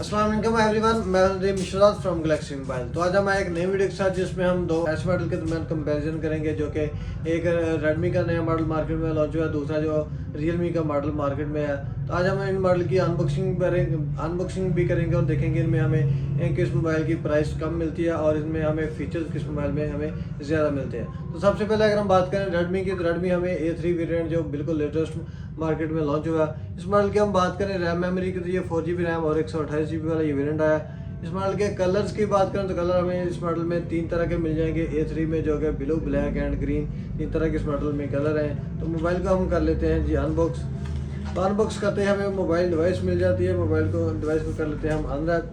अस्सलाम वालेकुम एवरीवन, मैं हूं मिश्रात फ्रॉम गैलेक्सी मोबाइल। तो आज हम आए एक नई वीडियो के साथ जिसमें हम दो ऐसे मॉडल के दरमियान कंपैरिजन करेंगे जो कि एक रेडमी का नया मॉडल मार्केट में लॉन्च हुआ है, दूसरा जो रियलमी का मॉडल मार्केट में है। तो आज हम इन मॉडल की अनबॉक्सिंग भी करेंगे और देखेंगे इनमें हमें किस मोबाइल की प्राइस कम मिलती है और इसमें हमें फीचर्स किस मोबाइल में हमें ज़्यादा मिलते हैं। तो सबसे पहले अगर हम बात करें रेडमी की, तो रेडमी हमें A3 वेरिएंट जो बिल्कुल लेटेस्ट मार्केट में लॉन्च हुआ है। इस मॉडल की हम बात करें रैम मेमोरी की, तो ये 4GB रैम और 128GB वाला ये वेरिएंट आया। इस मॉडल के कलर्स की बात करें तो कलर हमें इस मॉडल में तीन तरह के मिल जाएंगे। A3 में जो कि ब्लू, ब्लैक एंड ग्रीन, तीन तरह के इस मॉडल में कलर हैं। तो मोबाइल को हम कर लेते हैं जी अनबॉक्स। तो अनबॉक्स करते हैं हमें मोबाइल डिवाइस मिल जाती है। मोबाइल को डिवाइस को कर लेते हैं हम अनरैप।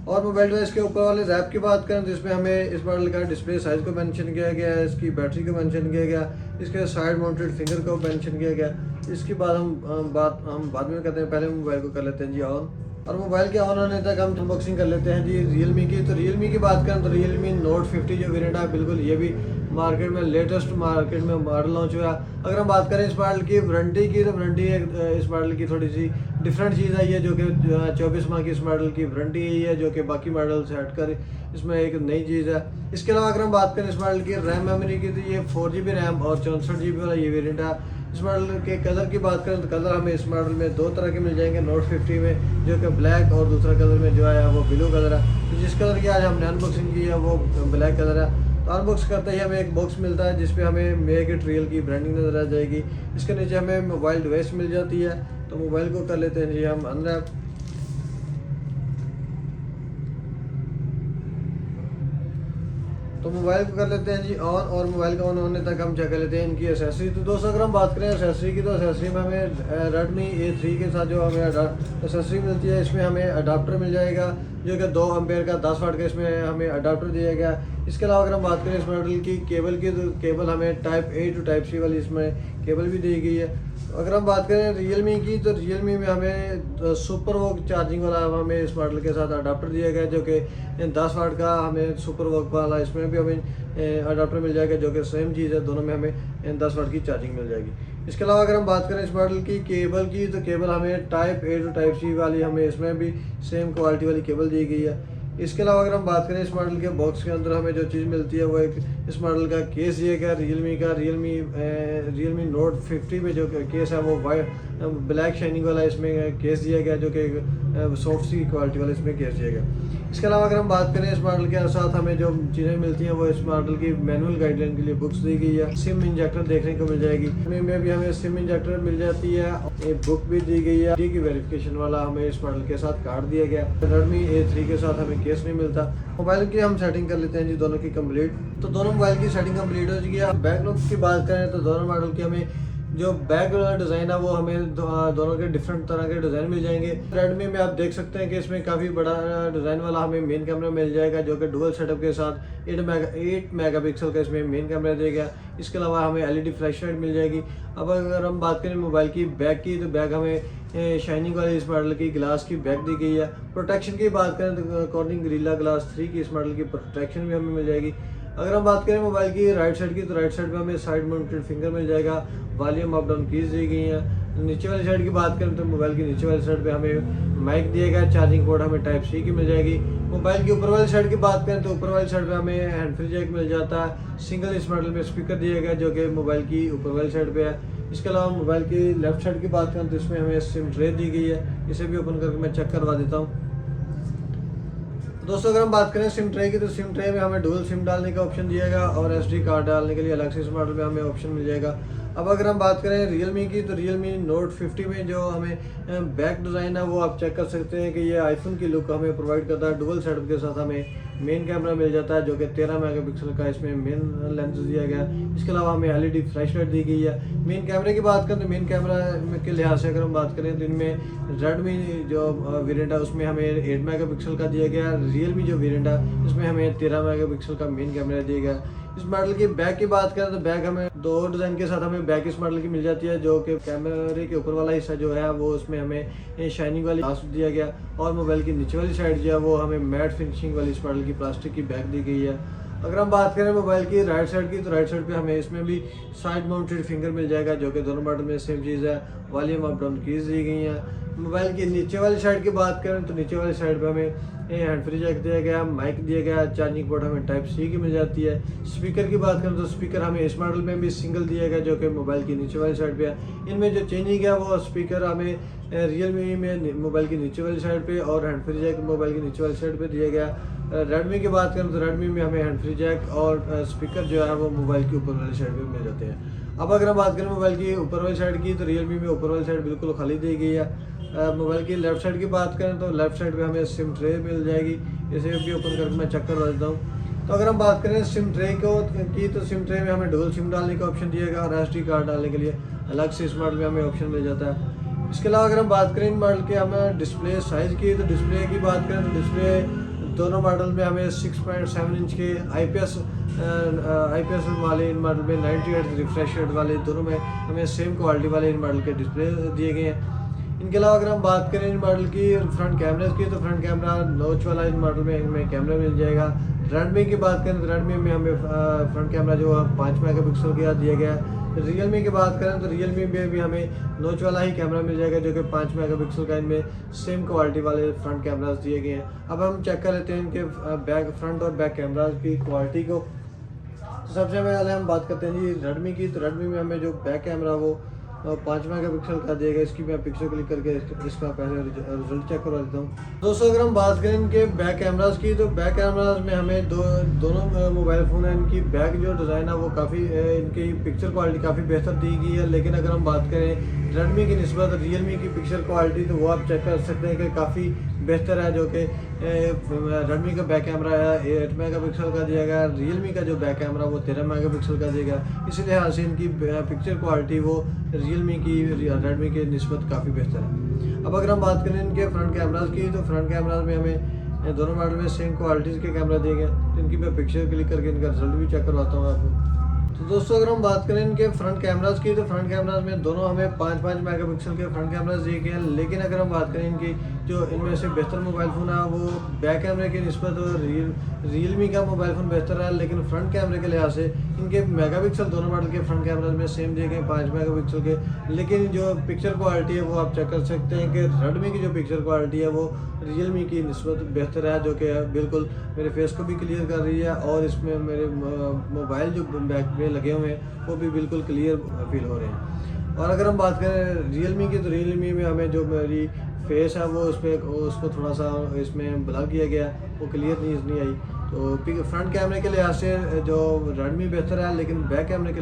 और मोबाइल डिवाइस के ऊपर वाले रैप की बात करें तो इसमें हमें इस मॉडल का डिस्प्ले साइज को मेंशन किया गया है, इसकी बैटरी को मेंशन किया गया, इसके साइड माउंटेड फिंगर को मेंशन किया गया। इसकी बात हम बाद में करते हैं, पहले मोबाइल को कर लेते हैं जी ऑन। और मोबाइल के ऑन होने तक हम अनबॉक्सिंग कर लेते हैं जी रियलमी की। तो रियलमी की बात करें तो रियलमी नोट 50 जो वेरिएंट है, बिल्कुल ये भी मार्केट में लेटेस्ट मार्केट में मॉडल लॉन्च हुआ। अगर हम बात करें इस मॉडल की वारंटी की, तो वारंटी इस मॉडल की थोड़ी सी डिफरेंट चीज़ आई है, जो कि 24 माह की इस मॉडल की वारंटी यही है, जो कि बाकी मॉडल से हटकर इसमें एक नई चीज़ है। इसके अलावा अगर हम बात करें इस मॉडल की रैम मेमोरी की, तो ये 4GB रैम और 64GB वाला ये वेरिएंट है। इस मॉडल के कलर की बात करें तो कलर हमें इस मॉडल में दो तरह के मिल जाएंगे नोट 50 में, जो कि ब्लैक और दूसरा कलर में जो है वो ब्लू कलर है। तो जिस कलर की आज हमने अनबॉक्सिंग की है वो ब्लैक कलर है। तो अनबॉक्स करते ही हमें एक बॉक्स मिलता है जिसपे हमें मेक इट रियल की ब्रांडिंग नजर आ जाएगी। इसके नीचे हमें मोबाइल डिवाइस मिल जाती है। तो मोबाइल को कर लेते हैं जी हम अनरैप। तो मोबाइल को कर लेते हैं जी ऑन, और मोबाइल का ऑन होने तक हम चेक कर लेते हैं इनकी एसेसरी। तो दोस्तों अगर हम बात करें एसेसरी की, तो एसेसरी में हमें रेडमी A3 के साथ जो हमें एसेसरी मिलती है, इसमें हमें अडाप्टर मिल जाएगा जो कि 2 एम्पेयर का 10 वाट का इसमें हमें अडाप्टर दिया गया। इसके अलावा अगर हम बात करें इस मॉडल की केबल की, तो केबल हमें type A to type C वाली इसमें केबल भी दी गई है। अगर हम बात करें रियलमी की, तो रियलमी में हमें सुपर वॉक चार्जिंग वाला हमें इस मॉडल के साथ अडाप्टर दिया गया, जो कि 10 वाट का हमें सुपर वॉक वाला इसमें भी हमें अडाप्टर मिल जाएगा, जो कि सेम चीज़ है, दोनों में हमें 10 वाट की चार्जिंग मिल जाएगी। इसके अलावा अगर हम बात करें इस मॉडल की केबल की, तो केबल हमें type A to type C वाली हमें इसमें भी सेम क्वालिटी वाली केबल दी गई है। इसके अलावा अगर हम बात करें इस मॉडल के बॉक्स के अंदर हमें जो चीज़ मिलती है वो एक इस मॉडल का केस दिया गया रियलमी नोट 50 में जो केस है वो वाइट ब्लैक शाइनिंग वाला इसमें केस दिया गया, जो कि सॉफ्ट सी क्वालिटी वाला इसमें केस दिया गया। इसके अलावा अगर हम बात करें इस मॉडल के साथ हमें जो चीज़ें मिलती हैं वो इस मॉडल की मैनुअल गाइडलाइन के लिए बुक्स दी गई है। सिम इंजेक्टर देखने को मिल जाएगी, में भी हमें सिम इंजेक्टर मिल जाती है। एक बुक भी दी गई है, की वेरिफिकेशन वाला हमें इस मॉडल के साथ कार्ड दिया गया। रेडमी A3 के साथ हमें केस नहीं मिलता। मोबाइल की हम सेटिंग कर लेते हैं जी दोनों की कंप्लीट। तो दोनों मोबाइल की सेटिंग कंप्लीट हो चुकी है। बैकलॉग की बात करें तो दोनों मॉडल की हमें जो बैक डिज़ाइन है वो हमें दोनों के डिफरेंट तरह के डिज़ाइन मिल जाएंगे। रेडमी में आप देख सकते हैं कि इसमें काफ़ी बड़ा डिज़ाइन वाला हमें मेन कैमरा मिल जाएगा, जो कि डुअल सेटअप के साथ 8 मेगापिक्सल का इसमें मेन कैमरा देगा। इसके अलावा हमें LED फ्लैश लाइट मिल जाएगी। अब अगर हम बात करें मोबाइल की बैक की, तो बैक हमें शाइनिंग वाली इस मॉडल की ग्लास की बैक दी गई है। प्रोटेक्शन की बात करें तो अकॉर्डिंग गोरिल्ला ग्लास 3 की इस मॉडल की प्रोटेक्शन भी हमें मिल जाएगी। अगर हम बात करें मोबाइल की राइट साइड की, तो राइट साइड पे हमें साइड माउंटेड फिंगर मिल जाएगा, वॉल्यूम अप डाउन कीज दी गई हैं। नीचे वाली साइड की बात करें तो मोबाइल की नीचे वाली साइड पे हमें माइक दिया गया, चार्जिंग पोर्ट हमें टाइप C की मिल जाएगी। मोबाइल की ऊपर वाली साइड की बात करें तो ऊपर वाली साइड पे हमें हैंड फ्री जैक मिल जाता है। सिंगल इस मॉडल में स्पीकर दिया गया, जो कि मोबाइल की ऊपर वाली साइड पे है। इसके अलावा मोबाइल की लेफ्ट साइड की बात करें तो इसमें हमें सिम ट्रे दी गई है। इसे भी ओपन करके मैं चेक करवा देता हूँ। दोस्तों अगर हम बात करें सिम ट्रे की, तो सिम ट्रे में हमें डुअल सिम डालने का ऑप्शन दिएगा और SD कार्ड डालने के लिए अलग से इस मॉडल में हमें ऑप्शन मिल जाएगा। अब अगर हम बात करें रियलमी की, तो रियलमी नोट 50 में जो हमें बैक डिज़ाइन है वो आप चेक कर सकते हैं कि ये आईफोन की लुक हमें प्रोवाइड करता है। डुअल सेटअप के साथ हमें मेन कैमरा मिल जाता है, जो कि 13 मेगापिक्सल का इसमें मेन लेंस दिया गया। इसके अलावा हमें LED फ्लैश लाइट दी गई है। मेन कैमरे की बात करें तो मेन कैमरा के लिहाज से अगर हम बात करें तो इनमें रेडमी जो वेरिएंट है उसमें हमें 8 मेगापिक्सल का दिया गया। रियलमी जो वेरिएंट है उसमें हमें 13 मेगापिक्सल का मेन कैमरा दिया गया। इस मॉडल की बैक की बात करें तो बैक हमें दो डिज़ाइन के साथ हमें बैक इस मॉडल की मिल जाती है, जो कि कैमरे के ऊपर वाला हिस्सा जो है वो उसमें हमें शाइनिंग वाली ग्लास दिया गया, और मोबाइल की नीचे वाली साइड जो है वो हमें मैट फिनिशिंग वाली इस मॉडल की प्लास्टिक की बैक दी गई है। अगर हम बात करें मोबाइल की राइट साइड की, तो राइट साइड पे हमें इसमें भी साइड माउंटेड फिंगर मिल जाएगा, जो कि दोनों मॉडल में सेम चीज़ है। वॉल्यूम अप डाउन कीज दी गई हैं। मोबाइल की नीचे वाली साइड की बात करें तो नीचे वाली साइड पे हमें हैंड फ्री जैक दिया गया, माइक दिया गया, चार्जिंग पोर्ट हमें टाइप सी की मिल जाती है। स्पीकर की बात करें तो स्पीकर हमें इस मॉडल में भी सिंगल दिया गया जो कि मोबाइल की नीचे वाली साइड पे है। इनमें जो चेंजिंग है वो स्पीकर हमें रियलमी में मोबाइल की नीचे वाली साइड पे और हैंड फ्री जैक मोबाइल की नीचे वाली साइड पे दिया गया। रेडमी की बात करें तो रेडमी में हमें हैंड फ्री जैक और स्पीकर जो है वो मोबाइल की ऊपर वाली साइड पे मिल जाते हैं। अब अगर हम बात करें मोबाइल की ऊपर वाली साइड की तो रियलमी में ऊपर वाली साइड बिल्कुल खाली दी गई है। मोबाइल की लेफ्ट साइड की बात करें तो लेफ्ट साइड पे हमें सिम ट्रे मिल जाएगी। इसे भी ओपन करके मैं चेक करवा देता हूँ। तो अगर हम बात करें सिम ट्रे की तो सिम ट्रे में हमें डुअल सिम डालने का ऑप्शन दिएगा और एसडी कार्ड डालने के लिए अलग से इस मॉडल में हमें ऑप्शन मिल जाता है। इसके अलावा अगर हम बात करें इन मॉडल के हमें डिस्प्ले साइज़ की तो डिस्प्ले की बात करें तो डिस्प्ले दोनों मॉडल में हमें 6.7 इंच के आईपीएस वाले इन मॉडल में 90 हर्ट्ज रिफ्रेश रेट वाले दोनों में हमें सेम क्वालिटी वाले इन मॉडल के डिस्प्ले दिए गए हैं। इनके अलावा अगर हम बात करें इन मॉडल की फ्रंट कैमरे की तो फ्रंट कैमरा नॉच वाला इन मॉडल में हमें कैमरा मिल जाएगा। रेडमी की बात करें तो रेडमी में हमें फ्रंट कैमरा जो 5 मेगापिक्सल का दिया गया है। रियलमी की बात करें तो रियलमी में भी हमें नॉच वाला ही कैमरा मिल जाएगा जो कि 5 मेगापिक्सल का, इनमें सेम क्वालिटी वाले फ्रंट कैमरास दिए गए हैं। अब हम चेक कर लेते हैं इनके फ्रंट और बैक कैमरा की क्वालिटी को। तो सबसे पहले हम बात करते हैं जी रेडमी की। तो रेडमी में हमें जो बैक कैमरा वो 5 मेगापिक्सल का देगा। इसकी मैं पिक्चर क्लिक करके इसका पहले रिजल्ट चेक करवा देता हूँ। दोस्तों अगर हम बात करें इनके बैक कैमरास की तो बैक कैमरास में हमें दोनों मोबाइल फ़ोन है इनकी बैक जो डिज़ाइन है वो काफ़ी इनकी पिक्चर क्वालिटी काफ़ी बेहतर दी गई है। लेकिन अगर हम बात करें रेडमी की निस्बत रियलमी की पिक्चर क्वालिटी तो वो आप चेक कर सकते हैं कि काफ़ी बेहतर है। जो कि रेडमी का बैक कैमरा है 8 मेगापिक्सल का दिया गया, रियलमी का जो बैक कैमरा वो 13 मेगापिक्सल का देगा। इसी लिहाज से इनकी पिक्चर क्वालिटी वो रियलमी की रेडमी के निस्बत काफ़ी बेहतर है। अब अगर हम बात करें इनके फ्रंट कैमराज की तो फ्रंट कैमराज में हमें दोनों मॉडल में सेम क्वालिटीज़ के कैमरा दिए गए। तो इनकी मैं पिक्चर क्लिक करके इनका रिजल्ट भी चेक करवाता हूँ आपको। तो दोस्तों अगर हम बात करें इनके फ्रंट कैमराज की तो फ्रंट कैमराज में दोनों हमें 5 मेगापिक्सल के फ्रंट कैमराज दिए गए हैं। लेकिन अगर हम बात करें इनकी जो इनमें से बेहतर मोबाइल फ़ोन है वो बैक कैमरे की निस्बत रियलमी का मोबाइल फ़ोन बेहतर है। लेकिन फ्रंट कैमरे के लिहाज से इनके मेगापिक्सल दोनों मॉडल के फ्रंट कैमराज में सेम दिए गए 5 मेगापिक्सल के। लेकिन जो पिक्चर क्वालिटी है वो आप चेक कर सकते हैं कि रेडमी की जो पिक्चर क्वालिटी है वो रियलमी की निस्बत बेहतर है, जो कि बिल्कुल मेरे फेस को भी क्लियर कर रही है और इसमें मेरे मोबाइल जो बैक पे लगे हुए हैं वो भी बिल्कुल क्लियर फील हो रहे हैं। और अगर हम बात करें रियलमी की तो रियलमी में हमें जो मेरी फेस है वो उसको थोड़ा सा इसमें ब्लर किया गया, वो क्लियर नहीं आई। तो फ्रंट कैमरे के लिहाज से जो रेडमी बेहतर है, लेकिन बैक कैमरे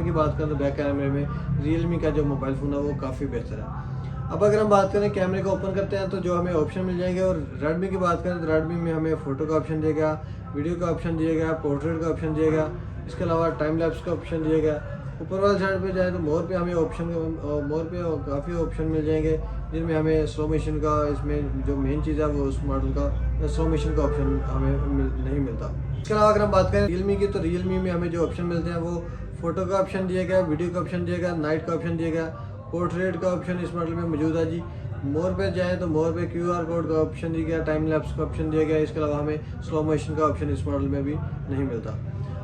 की बात करें तो बैक कैमरे में रियलमी का जो मोबाइल फ़ोन है वो काफ़ी बेहतर है। अब अगर हम बात करें कैमरे को ओपन करते हैं तो जो हमें ऑप्शन मिल जाएंगे। और रेडमी की बात करें तो रेडमी में हमें फ़ोटो का ऑप्शन दिया गया, वीडियो का ऑप्शन दिया गया, पोर्ट्रेट का ऑप्शन दिया गया, इसके अलावा टाइम लैप्स का ऑप्शन दिया गया। ऊपर वाले साइड पे जाए तो मोर पे हमें मोर पे काफ़ी ऑप्शन मिल जाएंगे जिनमें हमें स्लो मोशन का, इसमें जो मेन चीज़ है वो उस मॉडल का स्लो मोशन का ऑप्शन हमें नहीं मिलता। इसके अलावा अगर हम बात करें रियलमी की तो रियलमी में हमें जो ऑप्शन मिलते हैं वो फ़ोटो का ऑप्शन दिया गया, वीडियो का ऑप्शन दिया गया, नाइट का ऑप्शन दिया गया, पोर्ट्रेट का ऑप्शन इस मॉडल में मौजूद है जी। मोर पे जाएँ तो मोर पे QR कोड का ऑप्शन दिया गया, टाइम लैप्स का ऑप्शन दिया गया। इसके अलावा हमें स्लो मोशन का ऑप्शन इस मॉडल में भी नहीं मिलता।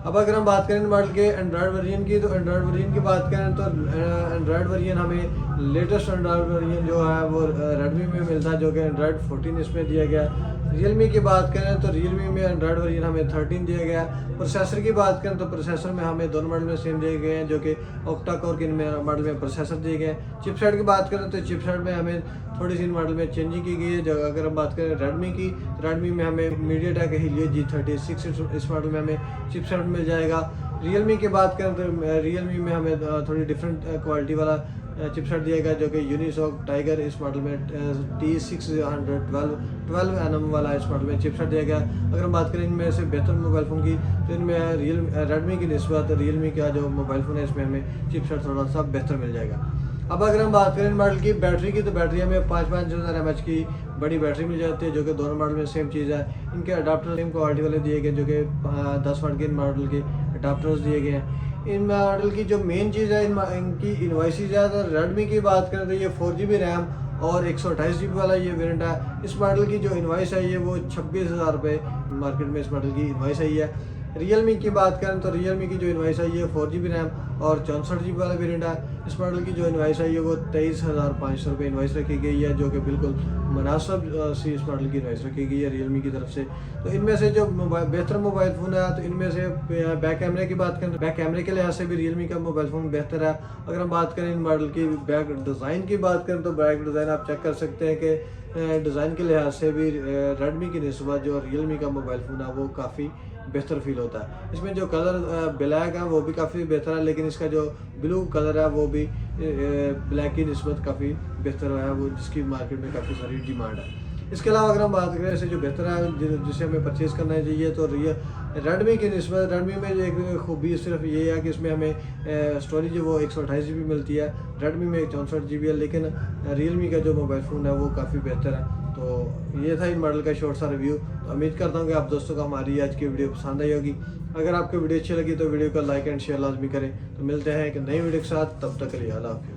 अब अगर हम बात करें मॉडल के एंड्रॉयड वेरिएंट की तो एंड्रॉयड वेरिएंट की बात करें तो एंड्रॉयड वेरिएंट हमें लेटेस्ट एंड्रॉयड वेरिएंट जो है वो रेडमी में मिलता है, जो कि एंड्रॉयड 14 इसमें दिया गया है। रियलमी की बात करें तो रियलमी में एंड्रॉयड वेरिएंट हमें 13 दिया गया है। प्रोसेसर की बात करें तो प्रोसेसर में हमें दोनों मॉडल में सेम दिए गए हैं, जो कि ऑक्टा कोर के मॉडल में प्रोसेसर दिए गए हैं। चिपसेट की बात करें तो चिपसेट में हमें थोड़ी सी मॉडल में चेंजिंग की गई है। जो अगर हम बात करें रेडमी की तो रेडमी में हमें मीडियाटेक हीलियो G36 इस मॉडल में हमें चिपसेट मिल जाएगा। रियलमी की बात करें तो रियलमी में हमें थोड़ी डिफरेंट क्वालिटी वाला चिपसेट दिया गया, जो कि यूनिसॉक टाइगर इस मॉडल में T612 nm वाला इस मॉडल में चिपसेट दिया गया। अगर हम बात करें इनमें से बेहतर मोबाइल फ़ोन की तो इनमें रेडमी की निस्बत रियलमी का जो मोबाइल फ़ोन है इसमें हमें चिपसेट थोड़ा सा बेहतर मिल जाएगा। अब अगर हम बात करें मॉडल की बैटरी की तो बैटरी हमें 5,000 mAh की बड़ी बैटरी मिल जाती है, जो कि दोनों मॉडल में सेम चीज़ है। इनके अडाप्टर सेम क्वालिटी वाले दिए गए, जो कि 10 वाट के इन मॉडल के अडाप्टर्स दिए गए हैं। इन मॉडल की जो मेन चीज़ है इनकी इनवॉइसेज है। तो रेडमी की बात करें तो ये 4GB रैम और 128GB वाला ये वेरिएंट है। इस मॉडल की जो इनवॉइस है ये वो 26,000 रुपये मार्केट में इस मॉडल की इनवॉइस आई है। रियलमी की बात करें तो रियलमी की जो इनवाइस आई है 4GB रैम और 64GB वाला वेरिएंट है। इस मॉडल की जो इनवाइस आई है वो 23,500 रुपये इनवाइस रखी गई है, जो कि बिल्कुल मुनासिब सी इस मॉडल की इनवाइस रखी गई है रियलमी की तरफ से। तो इनमें से जो बेहतर मोबाइल फ़ोन है, तो इनमें से बैक कैमरे की बात करें, बैक कैमरे के लिहाज से भी रियलमी का मोबाइल फ़ोन बेहतर है। अगर हम बात करें इन मॉडल की बैक डिज़ाइन की बात करें, तो बैक डिज़ाइन आप चेक कर सकते हैं कि डिज़ाइन के लिहाज से भी रेडमी की निस्बत जो रियलमी का मोबाइल फ़ोन है वो काफ़ी बेहतर फील होता है। इसमें जो कलर ब्लैक है वो भी काफ़ी बेहतर है, लेकिन इसका जो ब्लू कलर है वो भी ब्लैक की निस्बत काफ़ी बेहतर है, वो जिसकी मार्केट में काफ़ी सारी डिमांड है। इसके अलावा अगर हम बात करें ऐसे जो बेहतर है जिसे हमें परचेज़ करना चाहिए, तो रेडमी की निस्बत रेडमी में एक खूबी सिर्फ ये है कि इसमें हमें स्टोरेज वो 128GB मिलती है, रेडमी में 64GB है, लेकिन रियलमी का जो मोबाइल फ़ोन है वो काफ़ी बेहतर है। तो ये था इन मॉडल का शॉर्ट सा रिव्यू। तो उम्मीद करता हूँ कि आप दोस्तों को हमारी आज की वीडियो पसंद आई होगी। अगर आपको वीडियो अच्छी लगी तो वीडियो को लाइक एंड शेयर लाजमी करें। तो मिलते हैं एक नई वीडियो के साथ, तब तक के लिए अल्लाह हाफ़िज़।